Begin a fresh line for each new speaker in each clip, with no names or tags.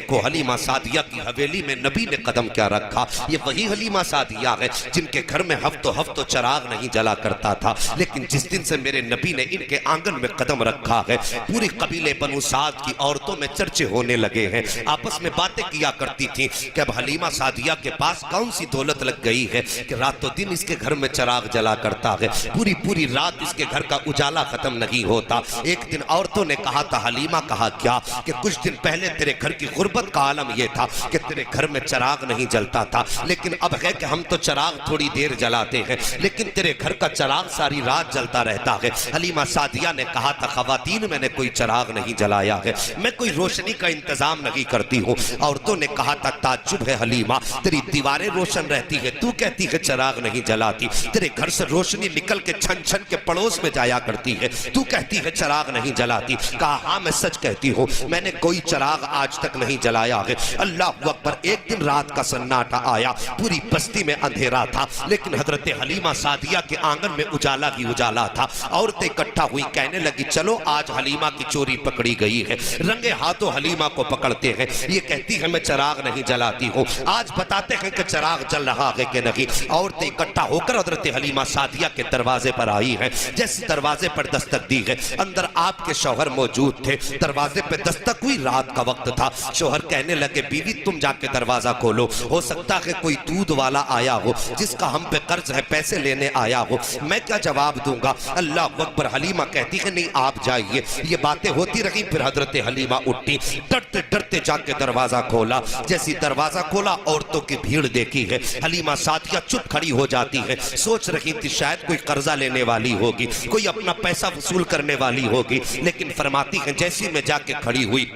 देखो हलीमा सादिया की हवेली में नबी ने कदम क्या रखा। ये वही हलीमा सादिया है जिनके घर में हफ्तों हफ्तों चिराग नहीं जला करता था, लेकिन जिस दिन से मेरे नबी ने इनके आंगन में कदम रखा है, पूरी कबीले बनु साद की औरतों में चर्चे होने लगे हैं। आपस में बातें किया करती थी कि अब हलीमा सादिया के पास कौन सी दौलत लग गई है कि रातों दिन इसके घर में चिराग जला करता है, पूरी पूरी रात इसके घर का उजाला खत्म नहीं होता। एक दिन औरतों ने कहा था, हलीमा कहा क्या कि कुछ दिन पहले तेरे घर की गुर्बत का आलम यह था कि तेरे घर में चिराग नहीं जलता था, लेकिन अब है कि हम तो चिराग थोड़ी देर जलाते हैं, लेकिन तेरे घर का चिराग सारी रात जलता रहता है। हलीमा सादिया ने कहा था, खवातीन मैंने कोई चिराग नहीं जलाया है, मैं कोई रोशनी का इंतजाम नहीं करती हूँ। औरतों ने कहा था, ताज्जुब है हलीमा, तेरी दीवारें रोशन रहती है, तू कहती है चिराग नहीं जलाती, तेरे घर से रोशनी निकल के छन छन के पड़ोस में जाया करती है, तू कहती है चिराग नहीं जलाती। कहा हाँ मैं सच कहती हूँ, मैंने कोई चिराग आज तक नहीं जलाया है। अल्लाह अकबर। एक दिन रात का सन्नाटा आया, पूरी बस्ती में अंधेरा था, लेकिन हजरत हलीमा सादिया के आंगन में उजाला ही उजाला था। औरतें इकट्ठा हुई, कहने लगी चलो आज हलीमा की चोरी पकड़ी गई है। रंगे हाथों हलीमा को पकड़ते हैं, ये कहती है मैं चिराग नहीं जलाती हूँ, आज बताते हैं कि चिराग जल रहा है कि नहीं। औरतें इकट्ठा होकर हजरत हलीमा सादिया के दरवाजे पर आई है। जैसे दरवाजे पर दस्तक दी है, अंदर आपके शौहर मौजूद थे। दरवाजे पे दस्तक हुई, रात का वक्त था। शौहर कहने लगे, बीवी तुम जाके दरवाजा खोलो, हो सकता है कोई दूध वाला आया हो जिसका हम पे कर्ज है, पैसे लेने आया हो। मैं क्या जवाब दूंगा। अल्लाह अकबर। हलीमा कहती है नहीं आप जाइए। ये बातें होती रही, फिर हजरत हलीमा उठी, डरते डरते जाके दरवाजा खोला। जैसी दरवाजा खोला, औरतों की भीड़ देखी है। हलीमा सादिया चुप खड़ी हो जाती है, सोच रही थी शायद कोई कर्जा लेने वाली होगी, कोई अपना पैसा वसूल करने वाली होगी, लेकिन फरमाती है जैसी मैं जाके खड़ी हुई,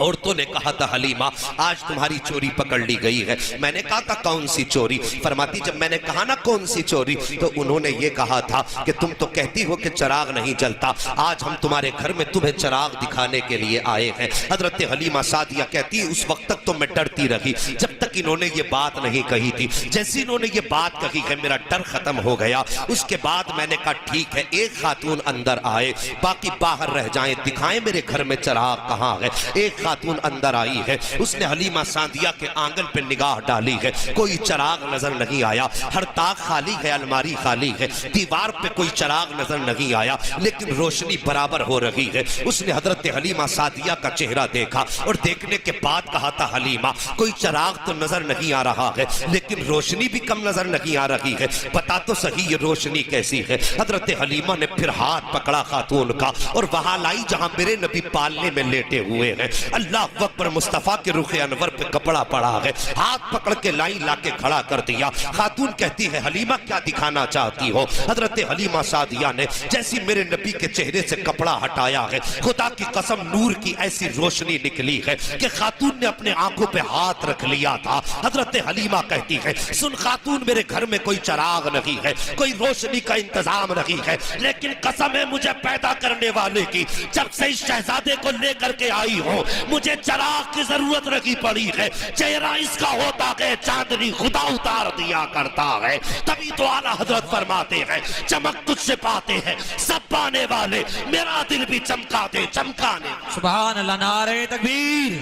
औरतों ने कहा था हलीमा आज तुम्हारी चोरी पकड़ ली गई है। मैंने कहा था कौन सी चोरी। फरमाती जब मैंने कहा ना कौन सी चोरी, तो उन्होंने ये कहा था कि तुम तो कहती हो कि चिराग नहीं जलता, आज हम तुम्हारे घर में तुम्हें चिराग दिखाने के लिए आए हैं। हजरत हलीमा सादिया कहती है उस वक्त तक तो मैं डरती रही जब तक इन्होंने ये बात नहीं कही थी। जैसे इन्होंने ये बात कही है मेरा डर खत्म हो गया। उसके बाद मैंने कहा ठीक है, एक खातून अंदर आए, बाकी बाहर रह जाएं, दिखाएं मेरे घर में चिराग कहाँ है। एक खातून अंदर आई है, उसने हलीमा सादिया के आंगन पे निगाह डाली है, कोई चिराग नजर नहीं आया। हर ताक खाली है, अलमारी खाली है, दीवार पे कोई चिराग नजर नहीं आया, लेकिन रोशनी बराबर हो रही है। उसने हजरत हलीमा सादिया का चेहरा देखा और देखने के बाद कहा था हलीमा कोई चिराग तो नजर नहीं आ रहा है, लेकिन रोशनी भी कम नजर नहीं आ रही है, बता तो सही ये रोशनी कैसी है। हजरत हलीमा ने फिर हाथ पकड़ा खातून का और वहां लाई जहां मेरे नबी पालने में लेटे हुए हैं। अल्लाह अकबर। मुस्तफा के रुखे अनवर पे कपड़ा पड़ा है, हाथ पकड़ के लाई लाके खड़ा कर दिया। खातून कहती है हलीमा क्या दिखाना चाहती हो। हजरत हलीमा सादिया ने जैसी मेरे नबी के चेहरे से कपड़ा हटाया है, खुदा की कसम नूर की ऐसी रोशनी निकली है कि खातून ने अपने आंखों पे हाथ रख लिया था। हजरत हलीमा कहती है सुन खातून, मेरे घर में कोई चिराग नहीं है, कोई रोशनी का इंतजाम नहीं है, लेकिन कसम है मुझे पैदा करने वाले की, जब से इस शहजादे को लेकर के आई हो मुझे चिराग की जरूरत नहीं पड़ी है। चेहरा इसका होता है चांदनी खुदा उतार दिया करता है। तभी तो आला हजरत फरमाते हैं चमक तुझसे पाते हैं सब पाने वाले, मेरा दिल भी चमका दे चमकाने।
सुभान अल्लाह। नारे तकबीर,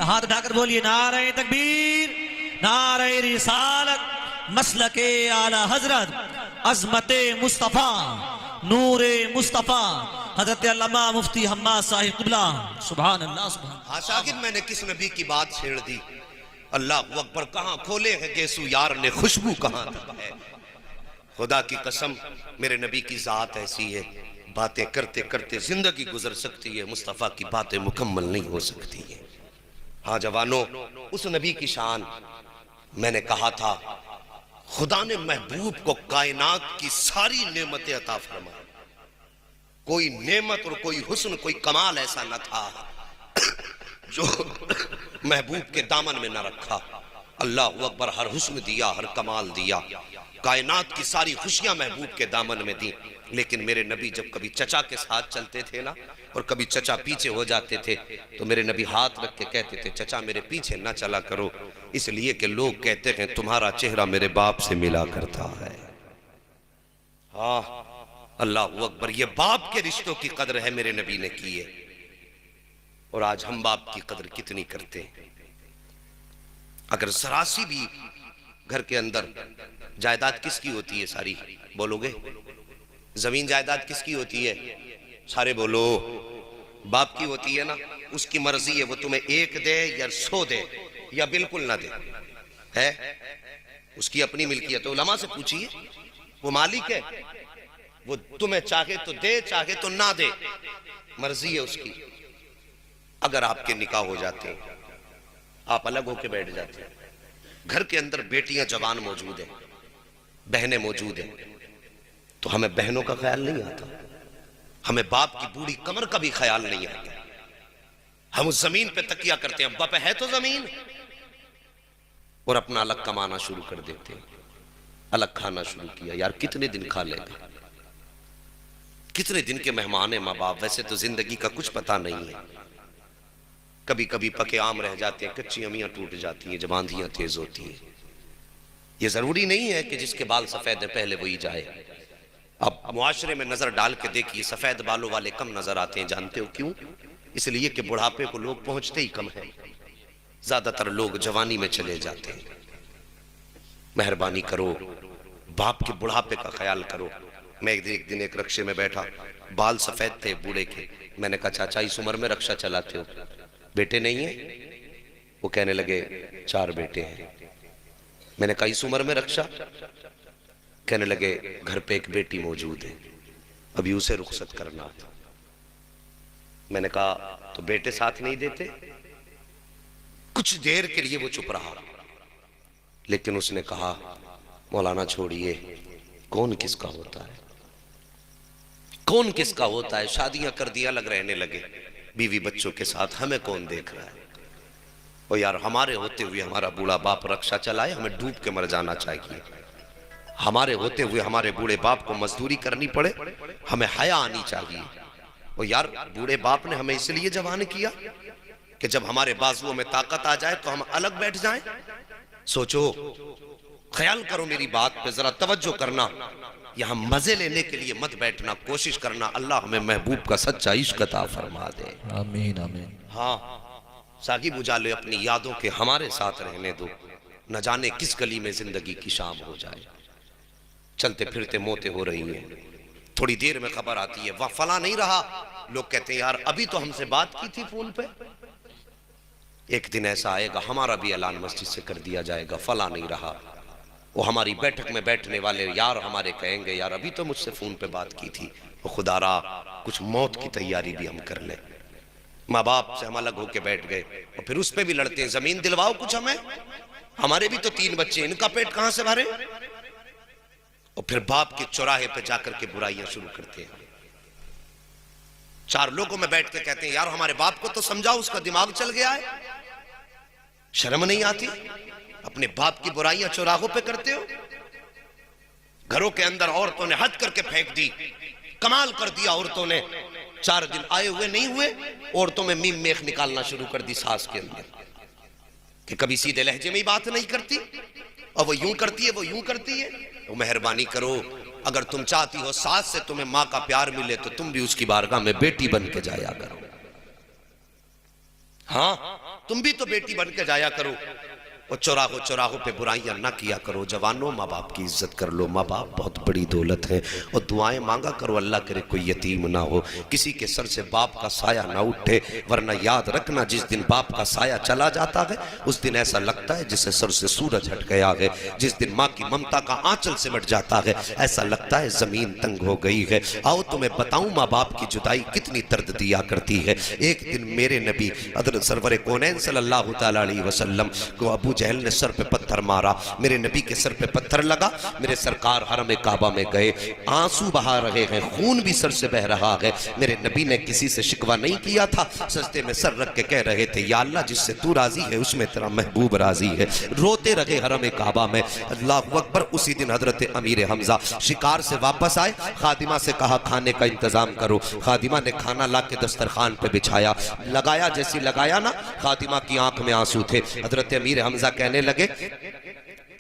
हाथ उठाकर बोलिए नारे तकबीर, नारे रिसालत, मसलके आला हजरत, अजमते मुस्तफा, नूरे मुस्तफा, हजरत अल्लामा मुफ्ती हम्माद साहिब क़िबला। सुभान अल्लाह सुभान।
आखिर मैंने किस नबी की बात छेड़ दी। अल्लाह अकबर। कहां खोले हैं गेसू यार ने, खुशबू कहां तक है। खुदा की कसम मेरे नबी की जात ऐसी है, बातें करते करते जिंदगी गुजर सकती है, मुस्तफा की बातें मुकम्मल नहीं हो सकती है। हाँ जवानों, उस नबी की शान मैंने कहा था खुदा ने महबूब को कायनात की सारी नेमतें अता फरमाई, कोई नेमत और कोई हुस्न कोई कमाल ऐसा न था जो महबूब के दामन में न रखा। अल्लाह अकबर। हर हुस्न दिया, हर कमाल दिया, कायनात की सारी खुशियां महबूब के दामन में दी। लेकिन मेरे नबी जब कभी चचा के साथ चलते थे ना, और कभी चचा पीछे हो जाते थे, तो मेरे नबी हाथ रख के कहते थे चचा मेरे पीछे ना चला करो, इसलिए कि लोग कहते हैं तुम्हारा चेहरा मेरे बाप से मिला करता है। हाँ अल्लाह अकबर। ये बाप के रिश्तों की कदर है मेरे नबी ने की है। और आज हम बाप की कदर कितनी करते हैं। अगर जरा सी भी घर के अंदर जायदाद किसकी होती है सारी, बोलोगे? जमीन जायदाद किसकी होती है? सारे बोलो। बाप की होती है ना, उसकी मर्जी है वो तुम्हें 1 दे या 100 दे या बिल्कुल ना दे, है उसकी अपनी मिल्कियत। उलमा से पूछिए, वो मालिक है, वो तुम्हें चाहे तो दे चाहे तो ना दे, मर्जी है उसकी। अगर आपके निकाह हो जाते हैं, आप अलग होके बैठ जाते हैं, घर के अंदर बेटियां जवान मौजूद हैं, बहनें मौजूद हैं, तो हमें बहनों का ख्याल नहीं आता, हमें बाप की बूढ़ी कमर का भी ख्याल नहीं आता। हम उस जमीन पे तकिया करते हैं, अब्बा पे है तो जमीन, और अपना अलग कमाना शुरू कर देते हैं, अलग खाना शुरू किया। यार कितने दिन खा लेगा, कितने दिन के मेहमान है माँ बाप। वैसे तो जिंदगी का कुछ पता नहीं है, कभी कभी पके आम रह जाते हैं, कच्ची अमियां टूट जाती हैं जब आंधियां तेज होती हैं। ये जरूरी नहीं है कि जिसके बाल सफेद है पहले वही जाए। अब मुआशरे में नजर डाल के देखिए, सफेद बालों वाले कम नजर आते हैं। जानते हो क्यों? इसलिए कि बुढ़ापे को लोग पहुंचते ही कम है, ज्यादातर लोग जवानी में चले जाते हैं। मेहरबानी करो, बाप के बुढ़ापे का ख्याल करो। मैं एक दिन एक रक्शे में बैठा, बाल सफेद थे बूढ़े के। मैंने कहा चाचा इस उम्र में रक्षा चलाते हो, बेटे नहीं है? वो कहने लगे 4 बेटे हैं। मैंने कहा इस उम्र में रक्षा? कहने लगे घर पे एक बेटी मौजूद है, अभी उसे रुखसत करना। मैंने कहा तो बेटे साथ नहीं देते? कुछ देर के लिए वो चुप रहा, लेकिन उसने कहा मौलाना छोड़िए, कौन किसका होता है, कौन किसका होता है। शादियां कर दी, अलग रहने लगे बीवी बच्चों के साथ, हमें कौन देख रहा है। और यार हमारे होते हुए हमारा बूढ़ा बाप रक्षा चलाए, हमें डूब के मर जाना चाहिए। हमारे होते हुए हमारे बूढ़े बाप को मजदूरी करनी पड़े, हमें हया आनी चाहिए। और यार बूढ़े बाप ने हमें इसलिए जवान किया कि जब हमारे बाजुओं में ताकत आ जाए तो हम अलग बैठ जाएं। सोचो, ख्याल करो मेरी बात पे, जरा तवज्जो करना। यहां मजे लेने के लिए मत बैठना, कोशिश करना अल्लाह हमें महबूब का सच्चा इश्क अता फरमा दे।
आमीन आमीन।
हाँ, साकी बुझा लो, अपनी यादों के हमारे साथ रहने दो, न जाने किस गली में जिंदगी की शाम हो जाए। चलते फिरते मौतें हो रही हैं, थोड़ी देर में खबर आती है वह फला नहीं रहा। लोग कहते हैं यार अभी तो हमसे बात की थी फोन पे। एक दिन ऐसा आएगा हमारा भी ऐलान मस्जिद से कर दिया जाएगा, फला नहीं रहा। वो हमारी बैठक में बैठने वाले यार हमारे कहेंगे यार अभी तो मुझसे फोन पे बात की थी। वो खुदारा कुछ मौत की तैयारी भी हम कर ले। माँ बाप से हम अलग होके बैठ गए और फिर उस पे भी लड़ते हैं, जमीन दिलवाओ कुछ हमें, हमारे भी तो 3 बच्चे, इनका पेट कहां से भरे। और फिर बाप के चौराहे पे जाकर के बुराइयां शुरू करते हैं। 4 लोगों में बैठ के कहते हैं यार हमारे बाप को तो समझाओ, उसका दिमाग चल गया है। शर्म नहीं आती? अपने बाप की बुराइयां चौराहों पे करते हो। घरों के अंदर औरतों ने हद करके फेंक दी, कमाल कर दिया औरतों ने। 4 दिन आए हुए नहीं हुए, औरतों में मीम मेख निकालना शुरू कर दी सास के अंदर, कि कभी सीधे लहजे में ही बात नहीं करती, और वो यूं करती है वो यूं करती है। तो मेहरबानी करो, अगर तुम चाहती हो सास से तुम्हें मां का प्यार मिले तो तुम भी उसकी बारगाह में बेटी बन के जाया करो। हाँ, तुम भी तो बेटी बन के जाया करो। और चौराहों पे बुराइयां ना किया करो। जवानों, माँ बाप की इज्जत कर लो, माँ बाप बहुत बड़ी दौलत है। और दुआएं मांगा करो, अल्लाह करे कोई यतीम ना हो, किसी के सर से बाप का साया ना उठे। वरना याद रखना, जिस दिन बाप का साया चला जाता है उस दिन ऐसा लगता है जिसे सर से सूरज हट गया है। जिस दिन माँ की ममता का आंचल सिमट जाता है ऐसा लगता है जमीन तंग हो गई है। आओ तुम्हें बताऊं माँ बाप की जुदाई कितनी दर्द दिया करती है। एक दिन मेरे नबी हज़रत सरवर कौनैन सल्लल्लाहु तआला अलैहि वसल्लम को अबू जहल ने सर पे पत्थर मारा। मेरे नबी के सर पे पत्थर लगा, मेरे सरकार हरम काबा में गए, आंसू बहा रहे हैं, खून भी सर से बह रहा है। मेरे नबी ने किसी से शिकवा नहीं किया था, सजदे में सर रख के कह रहे थे या अल्लाह जिससे तू राजी है उसमें तेरा महबूब राजी है। रोते रहे हरम काबा में। अल्लाहु अकबर। उसी दिन हजरत अमीर हमजा शिकार से वापस आए, खादिमा से कहा खाने का इंतजाम करो। खादिमा ने खाना ला के दस्तरखान पे बिछाया, लगाया, जैसी लगाया ना, खादिमा की आंख में आंसू थे। हजरत अमीर हमजा कहने लगे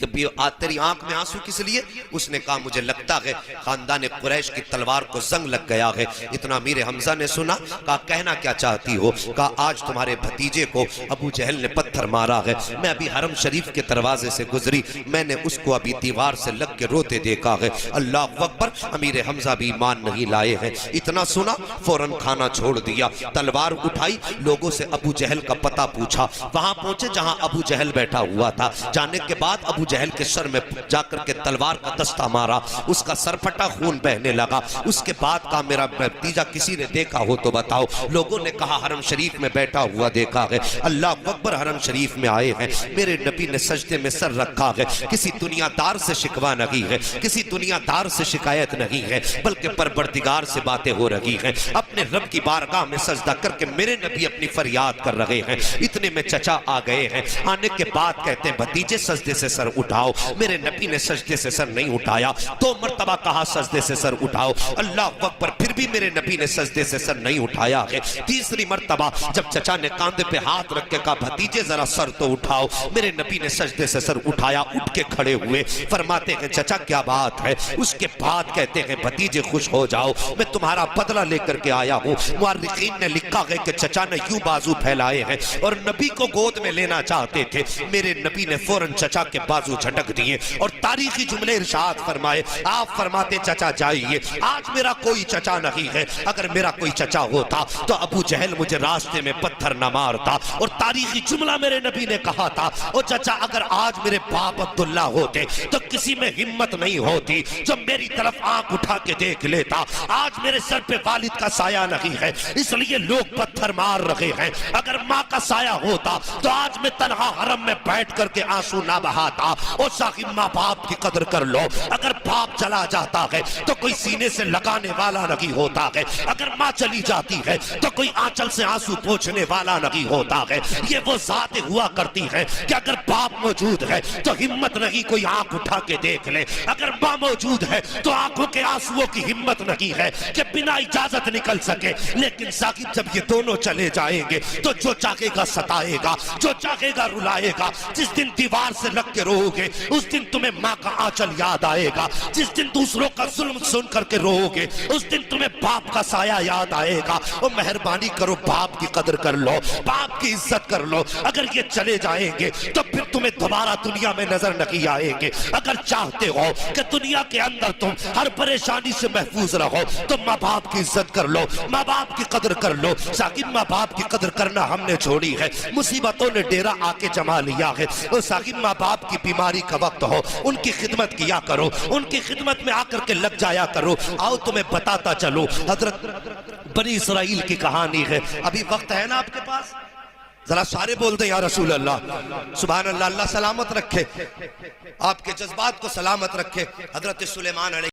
कभी तेरी आंख में आंसू किस लिए? उसने कहा मुझे लगता है खानदान कुरैश की तलवार को जंग लग गया है। इतना मीर हमजा ने सुना, कहा कहना क्या चाहती हो? कहा आज तुम्हारे भतीजे को अबू जहल ने पत्थर मारा है। मैं अभी हरम शरीफ के दरवाजे से गुजरी, मैंने उसको अभी दीवार से लग के रोते देखा है। अल्लाह अकबर, अमीर हमजा भी ईमान नहीं लाए हैं। इतना सुना, फौरन खाना छोड़ दिया, तलवार उठाई, लोगों से अबू जहल का पता पूछा। वहां पहुंचे जहां अबू जहल बैठा हुआ था। जाने के बाद अबू जहल के सर में जाकर के तलवार का दस्ता मारा, उसका सर फटा, खून बहने लगा। उसके बाद का मेरा भतीजा किसी ने देखा हो तो बताओ। लोगों ने कहा हरम शरीफ में बैठा हुआ देखा है। अल्लाह अकबर, हरम शरीफ में आए हैं, मेरे नबी ने सजदे में सर रखा है। किसी दुनियादार से शिकवा नहीं है, किसी दुनियादार से शिकायत नहीं है, बल्कि परवरदिगार से बातें हो रही हैं। अपने रब की बारगाह में सजदा करके मेरे नबी अपनी फरियाद कर रहे हैं। इतने में चचा आ गए हैं। आने के बाद कहते हैं भतीजे सजदे से सर उठाओ। मेरे नबी ने सजदे से सर नहीं उठाया। 2 मरतबा कहा सजदे से सर उठाओ। अल्लाह अकबर, फिर भी मेरे नबी ने सजदे से सर नहीं उठाया है। तीसरी मरतबा जब चचा ने कांधे पे हाथ रख के कहा भतीजे जरा सर तो उठाओ, मेरे नबी ने सजदे से सर उठाया, उठ के खड़े हुए। फरमाते हैं चचा क्या बात है? उसके बाद कहते हैं भतीजे खुश हो जाओ, मैं तुम्हारा बदला लेकर के आया हूँ। मुअर्रिखीन ने लिखा है कि चचा ने यूं बाजू फैलाए हैं और नबी को गोद में लेना चाहते थे। मेरे नबी ने फौरन चचा के बाजू झटक दिए और तारीखी जुमले इरशाद फरमाए। आप फरमाते चचा जाइए, आज मेरा कोई चचा नहीं है। अगर मेरा कोई चचा होता तो अबू जहल मुझे रास्ते में पत्थर न मारता। और तारीखी जुमला मेरे नबी ने कहा था, ओ चचा अगर आज मेरे बाप अब्दुल्ला होते तो किसी में हिम्मत नहीं होती जो मेरी तरफ आंख उठा के देख लेता। आज मेरे सर पे वालिद का साया नहीं है, इसलिए लोग पत्थर मार रहे हैं। अगर माँ का साया होता तो आज मैं तन्हा हरम में बैठ करके आंसू ना बहाता। ओ साहिब, माँ बाप की कदर कर लो। अगर बाप चला जाता है तो कोई सीने से लगाने वाला नहीं होता है। अगर माँ चली जाती है तो कोई आंचल से आंसू पोंछने वाला नहीं होता है। ये वो जात हुआ करती है कि अगर बाप मौजूद है तो हिम्मत नहीं कोई आंख उठा के देख ले। अगर माँ मौजूद है तो आंखों के आंसुओं की हिम्मत नहीं है कि बिना इजाजत निकल सके। लेकिन साकिब जब ये दोनों चले जाएंगे तो जो चाहेगा सताएगा, जो चाहेगा रुलाएगा। जिस दिन दीवार से लग के रोओगे उस दिन तुम्हें माँ का आंचल याद आएगा। जिस दिन दूसरों का जुल्म सुन करके रोओगे उस दिन तुम्हें बाप का साया याद आएगा। और मेहरबानी करो, बाप की कदर कर लो, बाप की इज्जत कर लो। अगर ये चले जाएंगे तो फिर तुम्हें दोबारा दुनिया में नजर नहीं आएंगे। अगर चाहते हो कि दुनिया के अंदर तुम हर परेशानी से महफूज रहो तो माँ बाप की इज्जत कर लो, माँ बाप की कदर कर लो। साकिब माँ बाप की कदर करना हमने छोड़ी है, मुसीबतों ने डेरा आके जमा लिया है। और साकिब माँ बाप की बीमारी का वक्त हो उनकी खिदमत किया करो, उनकी खिदमत में आकर के लग जाया करो। आओ तुम्हें बताता चलो, हजरत बनी इसराइल की कहानी है। अभी वक्त है ना आपके पास? जरा सारे बोल दे या रसूल अल्लाह, सुभान अल्लाह। अल्लाह सलामत रखे, आपके जज्बात को सलामत रखे। हजरत सुलेमान